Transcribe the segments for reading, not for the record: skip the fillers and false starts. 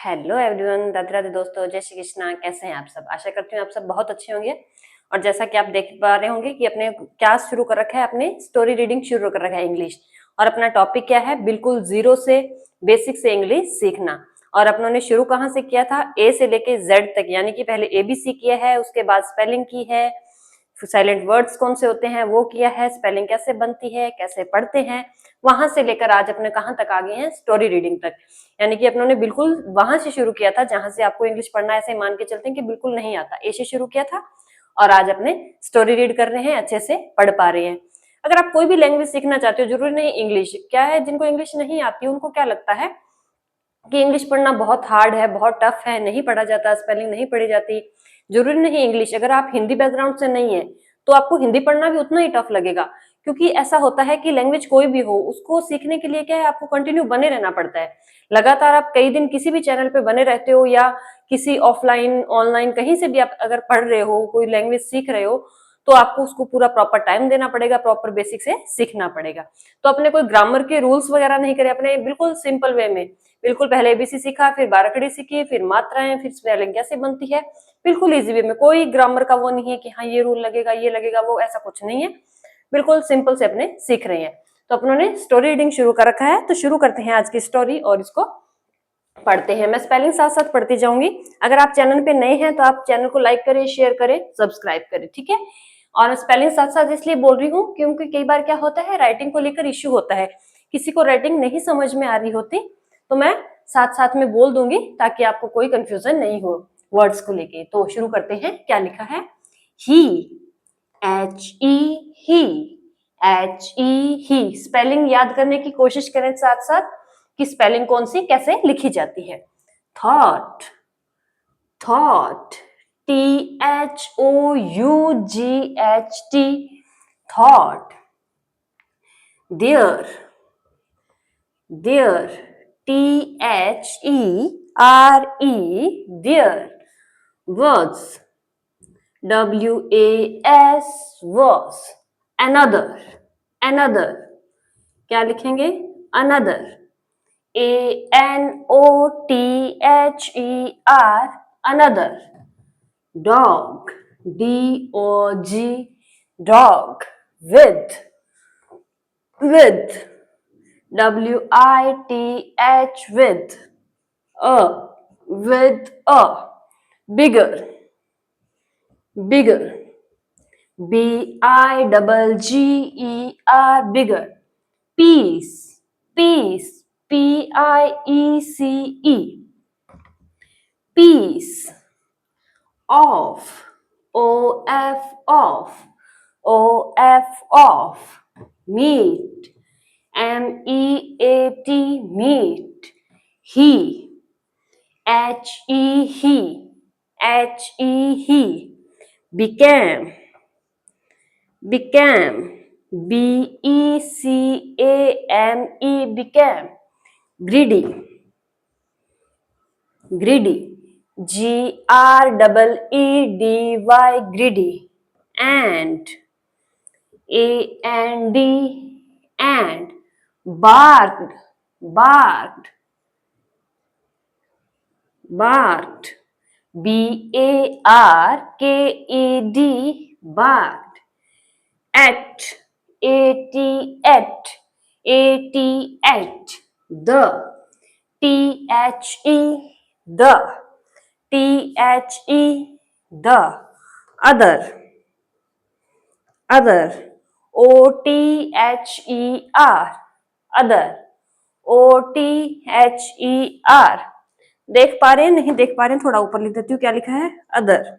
Hello everyone, Radhe Radhe दोस्तों, जय श्री कृष्णा। कैसे हैं आप सब? आशा करती हूँ आप सब बहुत अच्छे होंगे। और जैसा कि आप देख पा रहे होंगे कि अपने क्लास शुरू कर रखा है, अपने स्टोरी रीडिंग शुरू कर रखा है इंग्लिश। और अपना टॉपिक क्या है? बिल्कुल जीरो से बेसिक से इंग्लिश सीखना। और अपनों ने शुरू कहाँ से किया था? ए से लेके जेड तक, यानी कि पहले एबीसी किया है, उसके बाद स्पेलिंग की है, साइलेंट वर्ड्स कौन से होते हैं वो किया है, स्पेलिंग कैसे बनती है, कैसे पढ़ते हैं, वहां से लेकर आज अपने कहाँ तक आ गए हैं? स्टोरी रीडिंग तक। यानी कि अपनों ने बिल्कुल वहां से शुरू किया था जहां से आपको इंग्लिश पढ़ना ऐसे मान के चलते हैं कि बिल्कुल नहीं आता, ए से शुरू किया था और आज अपने स्टोरी रीड कर रहे हैं, अच्छे से पढ़ पा रहे हैं। अगर आप कोई भी लैंग्वेज सीखना चाहते हो, जरूरी नहीं इंग्लिश, क्या है जिनको इंग्लिश नहीं आती उनको क्या लगता है कि इंग्लिश पढ़ना बहुत हार्ड है, बहुत टफ है, नहीं पढ़ा जाता, स्पेलिंग नहीं पढ़ी जाती। जरूरी नहीं इंग्लिश, अगर आप हिंदी बैकग्राउंड से नहीं है तो आपको हिंदी पढ़ना भी उतना ही टफ लगेगा। क्योंकि ऐसा होता है कि लैंग्वेज कोई भी हो, उसको सीखने के लिए क्या है, आपको कंटिन्यू बने रहना पड़ता है। लगातार आप कई दिन किसी भी चैनल पे बने रहते हो या किसी ऑफलाइन ऑनलाइन कहीं से भी आप अगर पढ़ रहे हो, कोई लैंग्वेज सीख रहे हो, तो आपको उसको पूरा प्रॉपर टाइम देना पड़ेगा, प्रॉपर बेसिक से सीखना पड़ेगा। तो अपने कोई ग्रामर के रूल्स वगैरह नहीं करे, अपने बिल्कुल सिंपल वे में, बिल्कुल पहले एबीसी सीखा, फिर बारहकड़ी सीखी, फिर मात्राएं, फिर स्पेलिंग कैसे बनती है, बिल्कुल इजी वे में। कोई ग्रामर का वो नहीं है कि हाँ ये रूल लगेगा, ये लगेगा, वो ऐसा कुछ नहीं है। बिल्कुल सिंपल से अपने सीख रहे हैं। तो अपनों ने स्टोरी रीडिंग शुरू कर रखा है, तो शुरू करते हैं आज की स्टोरी और इसको पढ़ते हैं। मैं स्पेलिंग साथ साथ पढ़ती जाऊंगी। अगर आप चैनल पे नए हैं तो आप चैनल को लाइक करें, शेयर करें, सब्सक्राइब करें, ठीक है। और स्पेलिंग साथ साथ इसलिए बोल रही हूँ क्योंकि कई बार क्या होता है, राइटिंग को लेकर इश्यू होता है, किसी को राइटिंग नहीं समझ में आ रही होती, तो मैं साथ साथ में बोल दूंगी ताकि आपको कोई कंफ्यूजन नहीं हो वर्ड्स को लेके। तो शुरू करते हैं। क्या लिखा है? ही, HE, he, HE, he. Spelling याद करने की कोशिश करें साथ साथ कि स्पेलिंग कौन सी कैसे लिखी जाती है। Thought, thought, THOUGHT, thought. There, there, THERE, there. Words, WAS, was। another, another, क्या लिखेंगे? another, ANOTHER, another। dog, DOG, dog। with, with, WITH, with। with a। bigger, bigger, BIGGER, bigger। peace, peace, PIECE, peace। off, OF, off, OF, off। meat, MEAT, meat। he, he, he। became, became, BECAME, became। greedy, greedy, GREEDY, greedy। and, AND, and। barked, barked, barked, BARKED, barked। at, AT, the, THE, the। other, other, OTHER, other, OTHER। देख पा रहे हैं? नहीं देख पा रहे हैं? थोड़ा ऊपर लिख देती हूँ। क्या लिखा है? Other.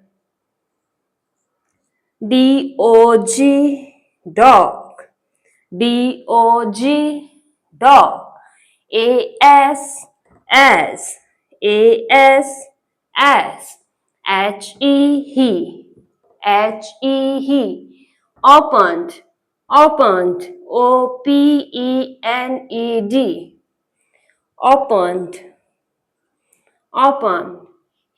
DOG, dog, DOG, dog। AS, as, AS, as। HE, he। opened, opened, OPENED, opened, open।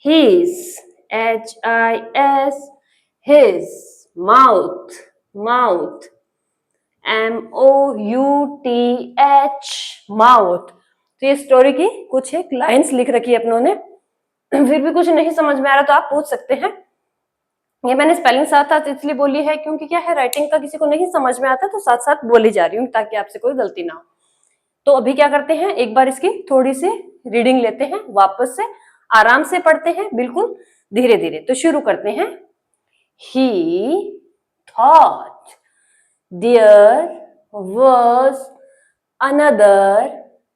his, HIS, his। mouth, mouth, MOUTH, mouth। तो ये स्टोरी की कुछ एक लाइन्स लिख रखी है अपनों ने। फिर भी कुछ नहीं समझ में आ रहा तो आप पूछ सकते हैं। ये मैंने स्पेलिंग साथ साथ इसलिए बोली है क्योंकि क्या है, राइटिंग का किसी को नहीं समझ में आता तो साथ साथ बोली जा रही हूँ ताकि आपसे कोई गलती ना हो। तो अभी क्या करते हैं, एक बार इसकी थोड़ी सी रीडिंग लेते हैं, वापस से आराम से पढ़ते हैं, बिल्कुल धीरे धीरे। तो शुरू करते हैं। He thought there was another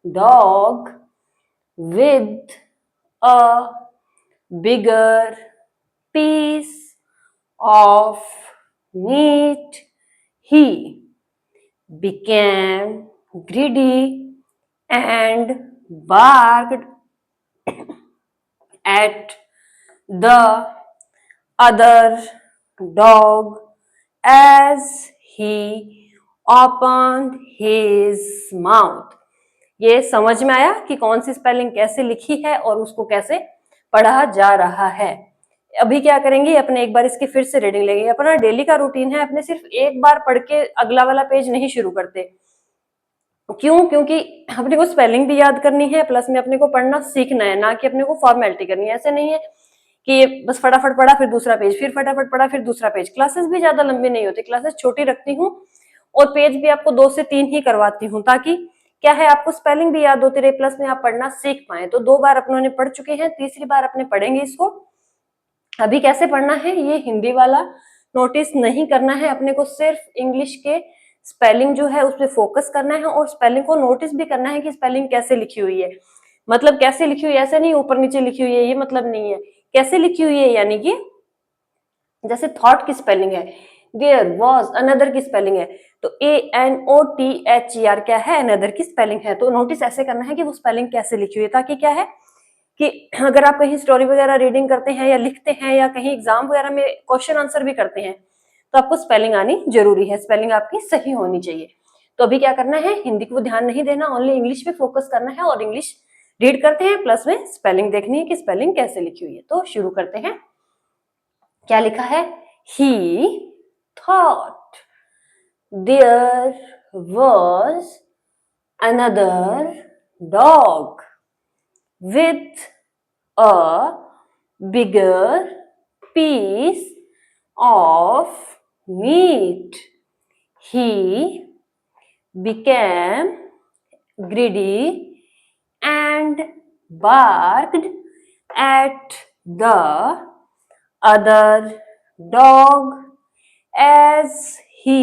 dog with a bigger piece of meat. He became greedy and barked at the other dog as he opened his mouth. ये समझ में आया कि कौन सी स्पेलिंग कैसे लिखी है और उसको कैसे पढ़ा जा रहा है। अभी क्या करेंगे, अपने एक बार इसकी फिर से रीडिंग लेंगे। अपना डेली का रूटीन है, अपने सिर्फ एक बार पढ़ के अगला वाला पेज नहीं शुरू करते। क्यों? क्योंकि अपने को स्पेलिंग भी याद करनी है, प्लस में अपने को पढ़ना सीखना है, ना कि अपने को फॉर्मेलिटी करनी है। ऐसे नहीं है कि बस फटाफट पढ़ा फिर दूसरा पेज, फिर फटाफट पढ़ा फिर दूसरा पेज। क्लासेस भी ज्यादा लंबी नहीं होती, क्लासेस छोटी रखती हूँ और पेज भी आपको 2 से 3 ही करवाती हूँ, ताकि क्या है, आपको स्पेलिंग भी याद होती रहे, प्लस में आप पढ़ना सीख पाए। तो 2 बार अपनों ने पढ़ चुके हैं, तीसरी बार अपने पढ़ेंगे इसको। अभी कैसे पढ़ना है, ये हिंदी वाला नोटिस नहीं करना है अपने को, सिर्फ इंग्लिश के स्पेलिंग जो है उस पर फोकस करना है और स्पेलिंग को नोटिस भी करना है कि स्पेलिंग कैसे लिखी हुई है। मतलब कैसे लिखी हुई है, ऐसे नहीं ऊपर नीचे लिखी हुई है, ये मतलब नहीं है। कैसे लिखी हुई है, यानी कि जैसे थॉट की स्पेलिंग है, देयर वाज अनदर की स्पेलिंग है, तो ANOTHER क्या है, अनदर की स्पेलिंग है। तो नोटिस ऐसे करना है कि वो स्पेलिंग कैसे लिखी हुई है, ताकि क्या है कि अगर आप कहीं स्टोरी वगैरह रीडिंग करते हैं या लिखते हैं या कहीं एग्जाम वगैरह में क्वेश्चन आंसर भी करते हैं, तो आपको स्पेलिंग आनी जरूरी है, स्पेलिंग आपकी सही होनी चाहिए। तो अभी क्या करना है, हिंदी को ध्यान नहीं देना, ओनली इंग्लिश पे फोकस करना है और इंग्लिश रीड करते हैं, प्लस में स्पेलिंग देखनी है कि स्पेलिंग कैसे लिखी हुई है। तो शुरू करते हैं। क्या लिखा है, he thought there was another dog with a bigger piece of meat. He became greedy and barked at the other dog as he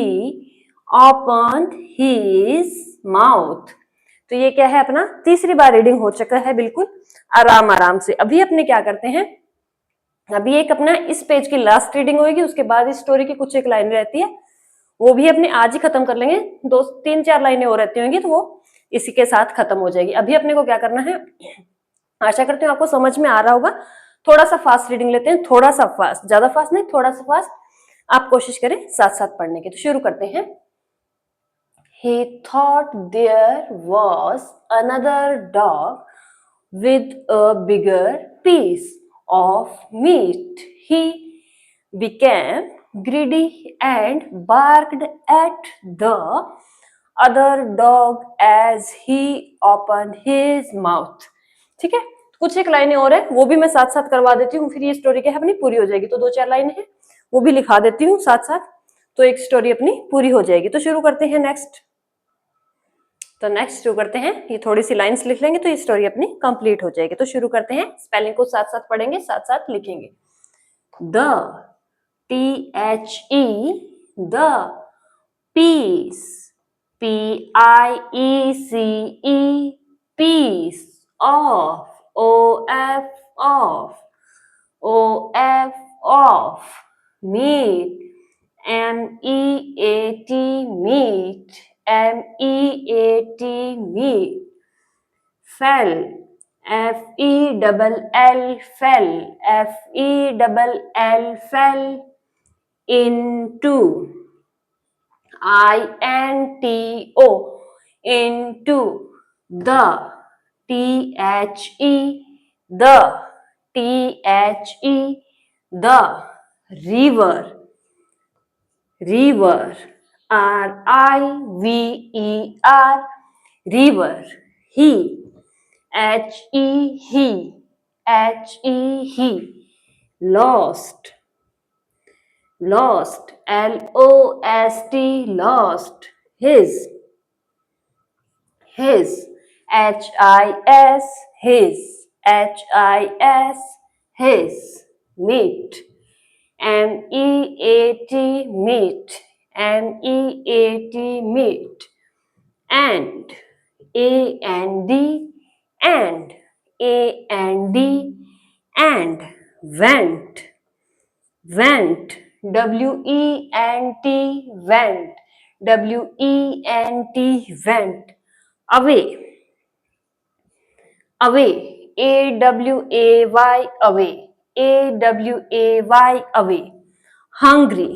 opened his mouth. तो ये क्या है, अपना तीसरी बार रीडिंग हो चुका है, बिल्कुल आराम आराम से। अभी अपने क्या करते हैं, अभी एक अपना इस पेज की लास्ट रीडिंग होगी, उसके बाद इस स्टोरी की कुछ एक लाइन रहती है, वो भी अपने आज ही खत्म कर लेंगे। 2-3-4 लाइनें और रहती होंगी तो वो इसी के साथ खत्म हो जाएगी। अभी अपने को क्या करना है, आशा करती हूँ आपको समझ में आ रहा होगा। थोड़ा सा फास्ट रीडिंग लेते हैं, थोड़ा सा फास्ट, ज्यादा फास्ट नहीं, थोड़ा सा फास्ट। आप कोशिश करें साथ साथ पढ़ने की। तो शुरू करते हैं। He thought there was another dog with a bigger piece of meat. He became greedy and barked at the other dog as he opened his mouth. ठीक है, कुछ एक लाइनें और है, वो भी मैं साथ साथ करवा देती हूँ, फिर ये स्टोरी क्या है अपनी पूरी हो जाएगी। तो 2-4 लाइनें हैं, वो भी लिखा देती हूँ साथ साथ, तो एक स्टोरी अपनी पूरी हो जाएगी। तो शुरू करते हैं नेक्स्ट। तो नेक्स्ट शुरू करते हैं, ये थोड़ी सी लाइंस लिख लेंगे तो ये स्टोरी अपनी कंप्लीट हो जाएगी। तो शुरू करते हैं, स्पेलिंग को साथ साथ पढ़ेंगे, साथ साथ लिखेंगे। The THE the piece PIECE piece of OF meat MEAT meat meat fell FELL fell into into the the river river RIVER river. He he, he, lost, lost, lost, lost, his, his, his, his, meet, meat, meet, meet, and, and, and, went, went, went, went, away, away, away, away, hungry,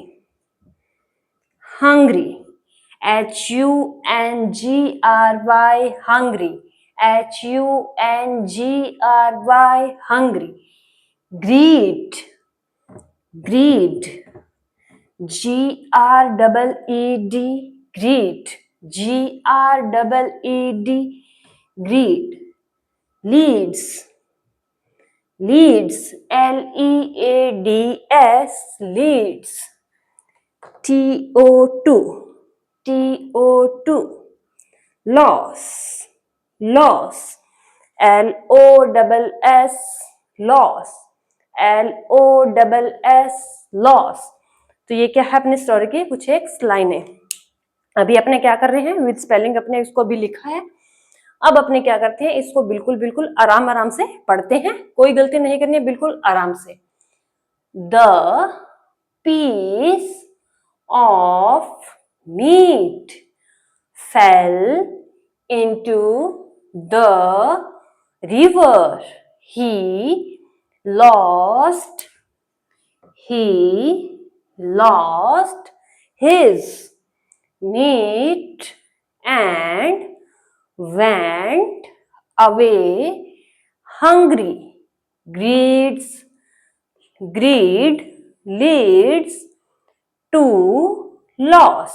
hungry, hungry, hungry, greed, greed, greed, greed, leads, leads, leads, TO2, loss, loss, LOSS, loss, LOSS, loss। तो ये क्या है अपनी story की कुछ एक लाइनें। अभी अपने क्या कर रहे हैं, विद स्पेलिंग अपने इसको भी लिखा है। अब अपने क्या करते हैं, इसको बिल्कुल बिल्कुल आराम आराम से पढ़ते हैं, कोई गलती नहीं करनी है, बिल्कुल आराम से। The piece of meat fell into the river. He lost his meat and went away hungry. Greed leads to loss।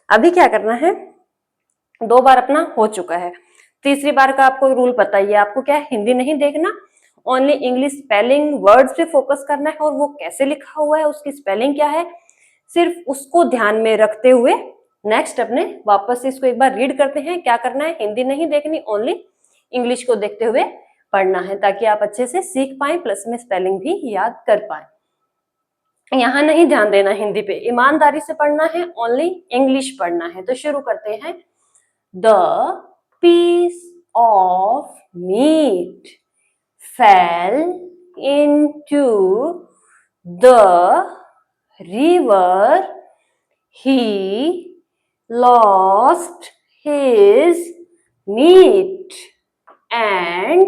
अभी क्या करना है, 2 बार अपना हो चुका है, तीसरी बार का आपको रूल पता ही है। आपको क्या है, हिंदी नहीं देखना, ओनली इंग्लिश स्पेलिंग वर्ड्स पे फोकस करना है, और वो कैसे लिखा हुआ है, उसकी स्पेलिंग क्या है, सिर्फ उसको ध्यान में रखते हुए नेक्स्ट अपने वापस से इसको एक बार रीड करते हैं। क्या करना है, हिंदी नहीं देखनी, ओनली इंग्लिश को देखते हुए पढ़ना है, ताकि आप अच्छे से सीख पाए, प्लस में स्पेलिंग भी याद कर पाए। यहाँ नहीं ध्यान देना हिंदी पे, ईमानदारी से पढ़ना है, ओनली इंग्लिश पढ़ना है। तो शुरू करते हैं। The piece of meat fell into the river, he lost his meat and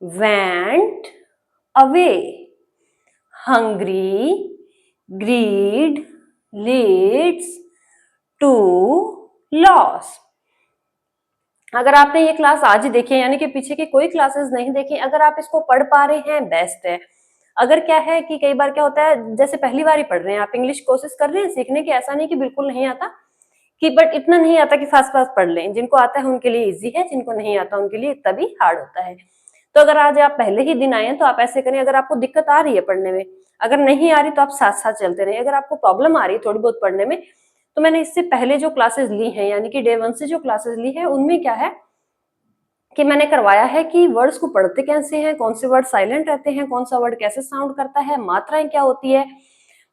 went away hungry, greed leads to loss। अगर आपने ये क्लास आज ही देखी है, यानी कि पीछे की कोई क्लासेस नहीं देखी, अगर आप इसको पढ़ पा रहे हैं बेस्ट है। अगर क्या है कि कई बार क्या होता है, जैसे पहली बार ही पढ़ रहे हैं आप, इंग्लिश कोशिश कर रहे हैं सीखने की, ऐसा नहीं कि बिल्कुल नहीं आता, कि बट इतना नहीं आता कि फास्ट फास्ट पढ़ लें। जिनको आता है उनके लिए इजी है, जिनको नहीं आता उनके लिए तभी हार्ड होता है। तो अगर आज आप पहले ही दिन आए हैं तो आप ऐसे करें, अगर आपको दिक्कत आ रही है पढ़ने में, अगर नहीं आ रही तो आप साथ साथ चलते रहे। अगर आपको प्रॉब्लम आ रही है थोड़ी बहुत पढ़ने में, तो मैंने इससे पहले जो क्लासेस ली हैं, यानी कि डे 1 से जो क्लासेस ली है, उनमें क्या है कि मैंने करवाया है कि वर्ड्स को पढ़ते कैसे हैं, कौन से वर्ड साइलेंट रहते हैं, कौन सा वर्ड कैसे साउंड करता है, मात्राएं क्या होती है,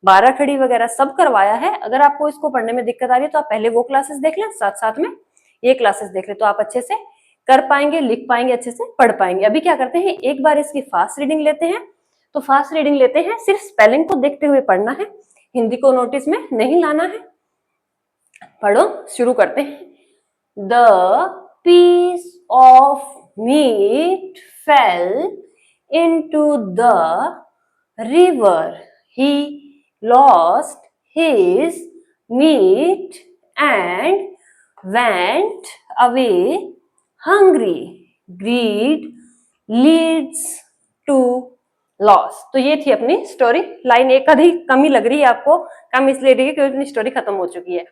12 खड़ी वगैरह सब करवाया है। अगर आपको इसको पढ़ने में दिक्कत आ रही है तो आप पहले वो क्लासेस देख लें, साथ साथ में ये क्लासेस देख लें, तो आप अच्छे से कर पाएंगे, लिख पाएंगे, अच्छे से पढ़ पाएंगे। अभी क्या करते हैं, एक बार इसकी फास्ट रीडिंग लेते हैं। तो फास्ट रीडिंग लेते हैं, सिर्फ स्पेलिंग को देखते हुए पढ़ना है, हिंदी को नोटिस में नहीं लाना है। पढ़ो, शुरू करते हैं। The piece of meat fell into the river, he lost his meat and went away hungry. Greed leads to loss। तो ये थी अपनी स्टोरी लाइन। एक आधी कमी लग रही है आपको, कम इसलिए रही है क्योंकि अपनी स्टोरी खत्म हो चुकी है,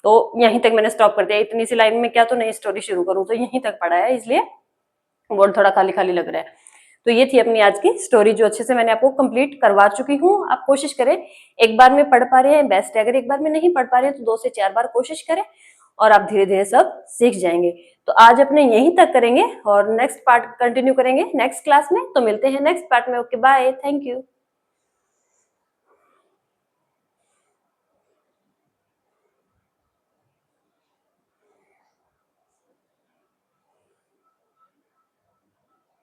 तो यहीं तक मैंने स्टॉप कर दिया। इतनी सी लाइन में क्या तो नई स्टोरी शुरू करूं, तो यहीं तक पढ़ा है, इसलिए बोर्ड थोड़ा खाली खाली लग रहा है। तो ये थी अपनी आज की स्टोरी, जो अच्छे से मैंने आपको कंप्लीट करवा चुकी हूँ। आप कोशिश करें, एक बार में पढ़ पा रहे हैं बेस्ट है, अगर एक बार में नहीं पढ़ पा रहे हैं तो 2 से 4 बार कोशिश करें और आप धीरे धीरे सब सीख जाएंगे। तो आज अपने यहीं तक करेंगे और नेक्स्ट पार्ट कंटिन्यू करेंगे नेक्स्ट क्लास में। तो मिलते हैं नेक्स्ट पार्ट में। Okay bye, thank you.